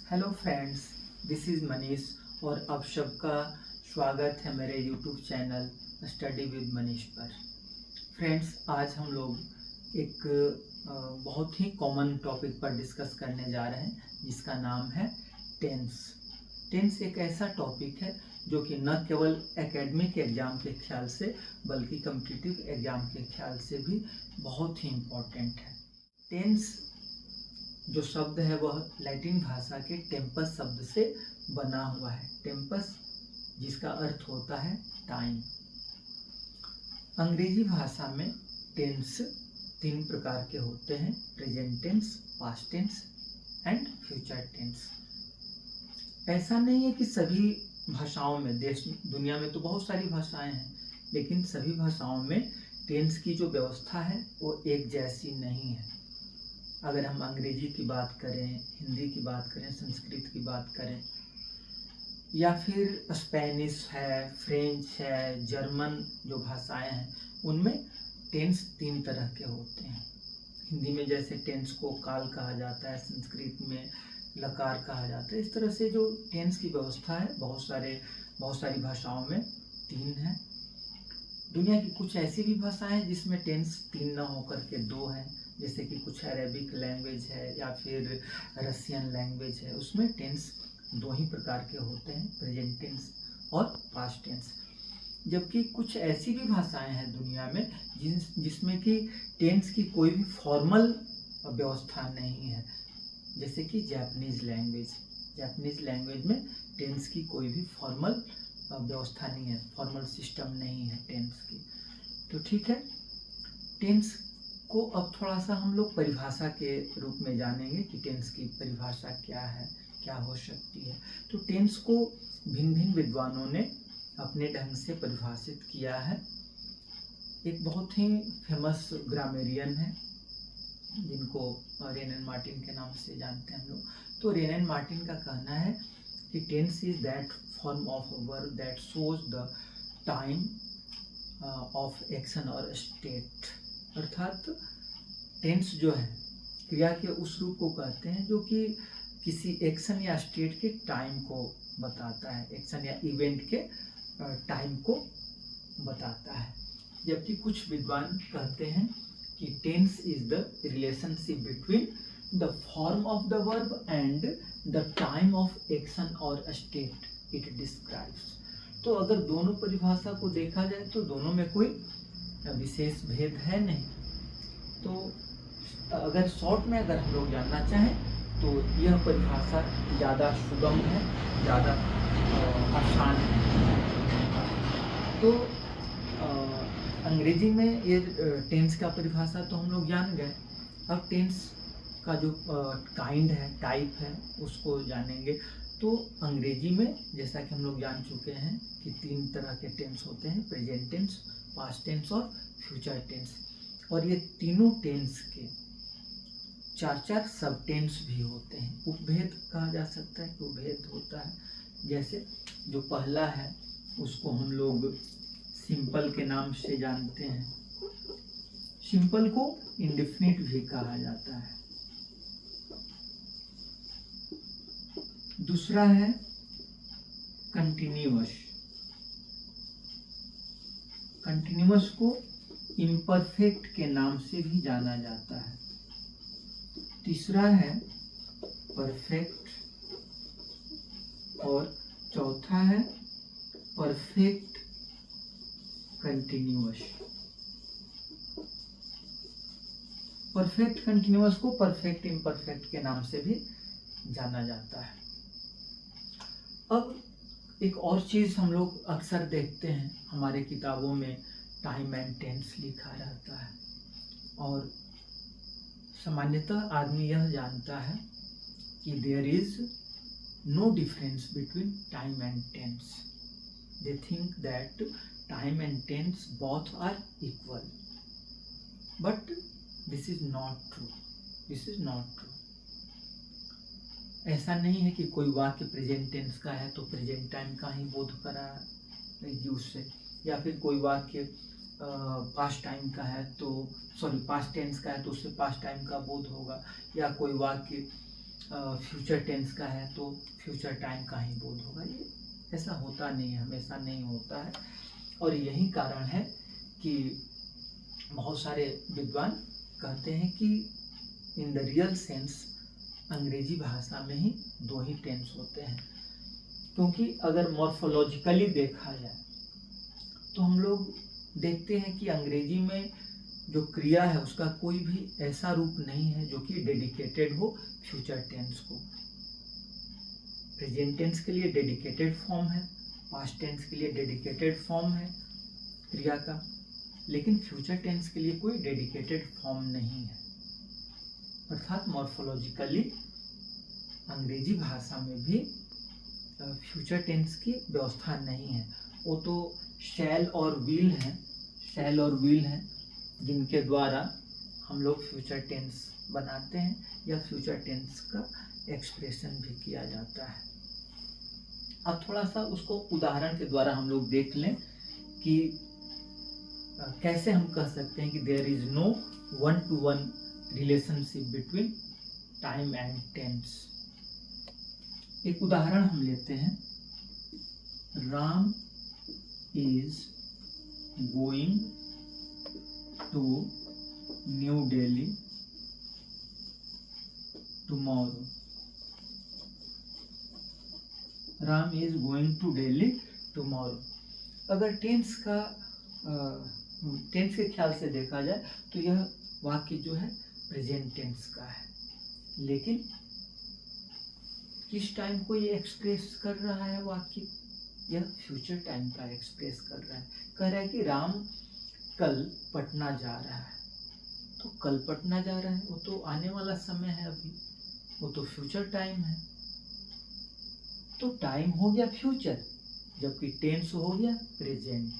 Hello friends, this is Manish और आप सबका स्वागत है मेरे YouTube channel study with Manish पर। फ्रेंड्स, आज हम लोग एक बहुत ही कॉमन टॉपिक पर डिस्कस करने जा रहे हैं जिसका नाम है टेंस। टेंस एक ऐसा टॉपिक है जो कि न केवल एकेडमिक एग्ज़ाम के ख्याल से बल्कि कॉम्पिटिटिव एग्ज़ाम के ख्याल से भी बहुत ही इम्पोर्टेंट है। टेंस जो शब्द है वह लैटिन भाषा के टेम्पस शब्द से बना हुआ है। टेम्पस जिसका अर्थ होता है टाइम। अंग्रेजी भाषा में टेंस 3 प्रकार के होते हैं: present tense, past tense and future tense. ऐसा नहीं है कि सभी भाषाओं में, देश दुनिया में तो बहुत सारी भाषाएं हैं, लेकिन सभी भाषाओं में टेंस की जो व्यवस्था है वो एक जैसी नहीं है। अगर हम अंग्रेजी की बात करें, हिंदी की बात करें, संस्कृत की बात करें, या फिर स्पेनिश है, फ्रेंच है, जर्मन जो भाषाएं हैं, उनमें टेंस 3 तरह के होते हैं। हिंदी में जैसे टेंस को काल कहा जाता है, संस्कृत में लकार कहा जाता है। इस तरह से जो टेंस की व्यवस्था है बहुत सारी भाषाओं में 3 है। दुनिया की कुछ ऐसी भी भाषाएं हैं जिसमें टेंस 3 न होकर के 2 है, जैसे कि कुछ अरेबिक लैंग्वेज है या फिर रशियन लैंग्वेज है, उसमें टेंस 2 ही प्रकार के होते हैं, प्रेजेंट टेंस और पास्ट टेंस। जबकि कुछ ऐसी भी भाषाएं हैं दुनिया में जिसमें कि टेंस की कोई भी फॉर्मल व्यवस्था नहीं है, जैसे कि जापानीज लैंग्वेज में टेंस की कोई भी फॉर्मल व्यवस्था नहीं है, फॉर्मल सिस्टम नहीं है टेंस की। तो ठीक है, टेंस को अब थोड़ा सा हम लोग परिभाषा के रूप में जानेंगे कि टेंस की परिभाषा क्या है, क्या हो सकती है। तो टेंस को भिन्न भिन्न विद्वानों ने अपने ढंग से परिभाषित किया है। एक बहुत ही फेमस ग्रामेरियन है जिनको रेनन मार्टिन के नाम से जानते हैं हम लोग। तो रेनन मार्टिन का कहना है कि tense is that form of verb that shows the time of action और स्टेट। अर्थात टेंस जो है क्रिया के उस रूप को कहते हैं जो कि किसी एक्शन या स्टेट के टाइम को बताता है, एक्शन या इवेंट के टाइम को बताता है। जबकि कुछ विद्वान कहते हैं कि tense is the relationship between the form of the verb and the time of action और स्टेट इट डिस्क्राइब्स। तो अगर दोनों परिभाषा को देखा जाए तो दोनों में कोई विशेष भेद है नहीं। तो अगर शॉर्ट में अगर हम लोग जानना चाहें तो यह परिभाषा ज़्यादा सुगम है, ज़्यादा आसान है। तो अंग्रेजी में ये टेंस का परिभाषा तो हम लोग जान गए। अब टेंस का जो काइंड है, टाइप है, उसको जानेंगे। तो अंग्रेजी में जैसा कि हम लोग जान चुके हैं कि 3 तरह के टेंस होते हैं: प्रेजेंट टेंस, पास्ट टेंस और फ्यूचर टेंस। और ये तीनों टेंस के 4 सब टेंस भी होते हैं। उपभेद कहा जा सकता है कि उपभेद होता है। जैसे जो पहला है उसको हम लोग सिंपल के नाम से जानते हैं। सिंपल को इंडेफिनिट भी कहा जाता है। दूसरा है कंटिन्यूअस। कंटिन्यूअस को इम्परफेक्ट के नाम से भी जाना जाता है। तीसरा है परफेक्ट और चौथा है परफेक्ट कंटिन्यूअस। परफेक्ट कंटिन्यूअस को परफेक्ट इम्परफेक्ट के नाम से भी जाना जाता है। अब एक और चीज हम लोग अक्सर देखते हैं, हमारे किताबों में टाइम एंड टेंस लिखा रहता है और सामान्यतः आदमी यह जानता है कि there is no difference between time and tense. They think that time and tense both are equal, but this is not true. This is not true. ऐसा नहीं है कि कोई वाक्य प्रेजेंट टेंस का है तो प्रेजेंट टाइम का ही बोध कराएगी उससे, या फिर कोई वाक्य पास्ट टाइम का है तो पास्ट टेंस का है तो उससे पास्ट टाइम का बोध होगा, या कोई वाक्य फ्यूचर टेंस का है तो फ्यूचर टाइम का ही बोध होगा। ये ऐसा होता नहीं है, हमेशा नहीं होता है। और यही कारण है कि बहुत सारे विद्वान कहते हैं कि इन द रियल सेंस अंग्रेजी भाषा में ही दो ही टेंस होते हैं, क्योंकि अगर मॉर्फोलॉजिकली देखा जाए तो हम लोग देखते हैं कि अंग्रेजी में जो क्रिया है उसका कोई भी ऐसा रूप नहीं है जो कि डेडिकेटेड हो फ्यूचर टेंस को। प्रेजेंट टेंस के लिए डेडिकेटेड फॉर्म है, पास्ट टेंस के लिए डेडिकेटेड फॉर्म है क्रिया का, लेकिन फ्यूचर टेंस के लिए कोई डेडिकेटेड फॉर्म नहीं है। अर्थात मॉर्फोलॉजिकली अंग्रेजी भाषा में भी फ्यूचर टेंस की व्यवस्था नहीं है। वो तो शैल और विल हैं जिनके द्वारा हम लोग फ्यूचर टेंस बनाते हैं या फ्यूचर टेंस का एक्सप्रेशन भी किया जाता है। अब थोड़ा सा उसको उदाहरण के द्वारा हम लोग देख लें कि कैसे हम कह सकते हैं कि there is no one to one relationship between time and tense. एक उदाहरण हम लेते हैं, Ram is going to New Delhi tomorrow. Ram is going to Delhi tomorrow. अगर टेंस के ख्याल से देखा जाए तो यह वाक्य जो है प्रेजेंट टेंस का है, लेकिन किस टाइम को ये एक्सप्रेस कर रहा है वाक्य? यह फ्यूचर टाइम का एक्सप्रेस कर रहा है। कह रहा है कि राम कल पटना जा रहा है, तो कल पटना जा रहा है वो तो आने वाला समय है, अभी वो तो फ्यूचर टाइम है। तो टाइम हो गया फ्यूचर, जबकि टेंस हो गया प्रेजेंट।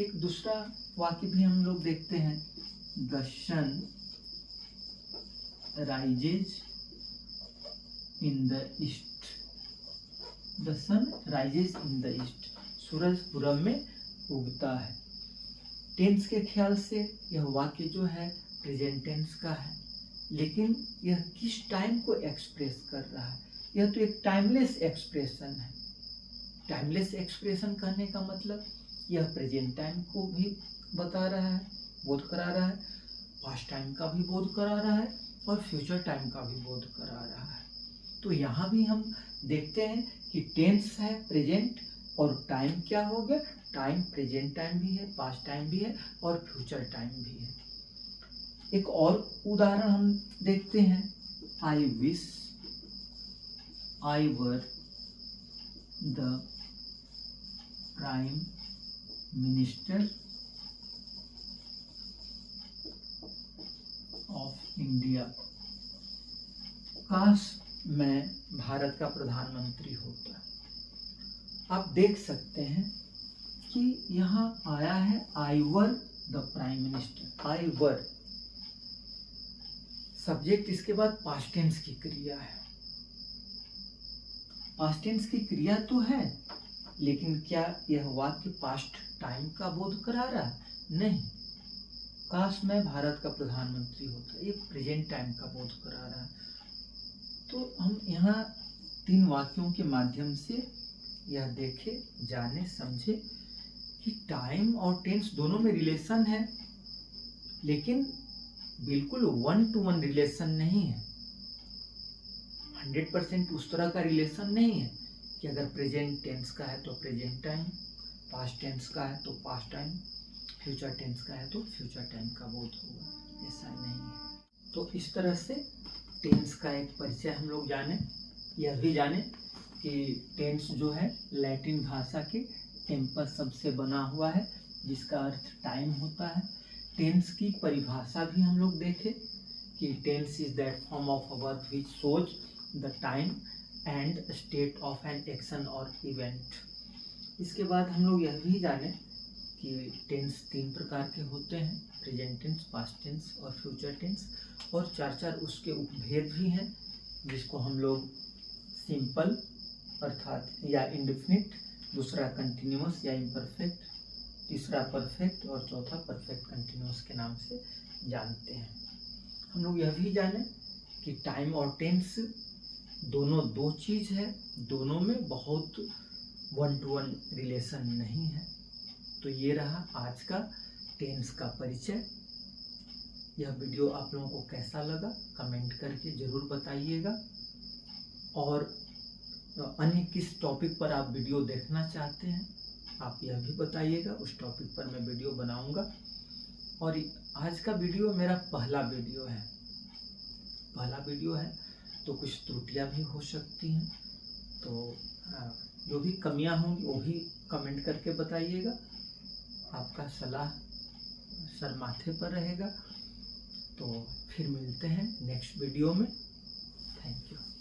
एक दूसरा वाक्य भी हम लोग देखते हैं, the sun rises in the east. The sun rises in the east. सूरज पूरब में उगता है। टेंस के ख्याल से यह वाक्य जो है प्रेजेंट टेंस का है, लेकिन यह किस टाइम को एक्सप्रेस कर रहा है? यह तो एक टाइमलेस एक्सप्रेशन है। टाइमलेस एक्सप्रेशन कहने का मतलब यह प्रेजेंट टाइम को भी बता रहा है, बोध करा रहा है, पास्ट टाइम का भी बोध करा रहा है और फ्यूचर टाइम का भी बोध करा रहा है। तो यहाँ भी हम देखते हैं कि टेंस है प्रेजेंट और टाइम क्या हो गया? टाइम प्रेजेंट टाइम भी है, पास्ट टाइम भी है और फ्यूचर टाइम भी है। एक और उदाहरण हम देखते हैं, I wish I were the prime minister of India. काश मैं भारत का प्रधानमंत्री होता। आप देख सकते हैं कि यहाँ आया है I were the prime minister. I were subject, इसके बाद पास्ट टेंस की क्रिया है। पास्ट टेंस की क्रिया तो है, लेकिन क्या यह वाक्य पास्ट टाइम का बोध करा रहा है? नहीं। काश मैं भारत का प्रधानमंत्री होता, ये प्रेजेंट टाइम का बोध करा रहा है। तो हम यहाँ तीन वाक्यों के माध्यम से यह देखे, जाने, समझे कि टाइम और टेंस दोनों में रिलेशन है, लेकिन बिल्कुल वन टू वन रिलेशन नहीं है। 100% उस तरह का रिलेशन नहीं है कि अगर प्रेजेंट टेंस का है तो प्रेजेंट टाइम, पास्ट टेंस का है तो पास्ट टाइम, फ्यूचर टेंस का है तो फ्यूचर टाइम का बोध होगा। ऐसा नहीं है। तो इस तरह से टेंस का एक परिचय हम लोग जाने। यह भी जाने कि टेंस जो है लैटिन भाषा के टेम्पस शब्द से बना हुआ है, जिसका अर्थ टाइम होता है। टेंस की परिभाषा भी हम लोग देखें कि tense is that form of a verb which shows the time and state of an action और इवेंट। इसके बाद हम लोग यह भी जाने कि टेंस तीन प्रकार के होते हैं, प्रेजेंट टेंस, पास्ट टेंस और फ्यूचर टेंस, और चार चार उसके उपभेद भी हैं, जिसको हम लोग सिंपल अर्थात या इंडेफिनिट, दूसरा कंटिन्यूअस या इम्परफेक्ट, तीसरा परफेक्ट और चौथा परफेक्ट कंटिन्यूअस के नाम से जानते हैं। हम लोग यह भी जाने कि टाइम और टेंस दोनों दो चीज़ है, दोनों में बहुत 1 to 1 रिलेशन नहीं है। तो ये रहा आज का टेंस का परिचय। यह वीडियो आप लोगों को कैसा लगा कमेंट करके ज़रूर बताइएगा, और अन्य किस टॉपिक पर आप वीडियो देखना चाहते हैं आप यह भी बताइएगा, उस टॉपिक पर मैं वीडियो बनाऊंगा। और आज का वीडियो मेरा पहला वीडियो है, तो कुछ त्रुटियां भी हो सकती हैं, तो जो भी कमियां होंगी वो भी कमेंट करके बताइएगा। आपका सलाह सर माथे पर रहेगा। तो फिर मिलते हैं नेक्स्ट वीडियो में। Thank you.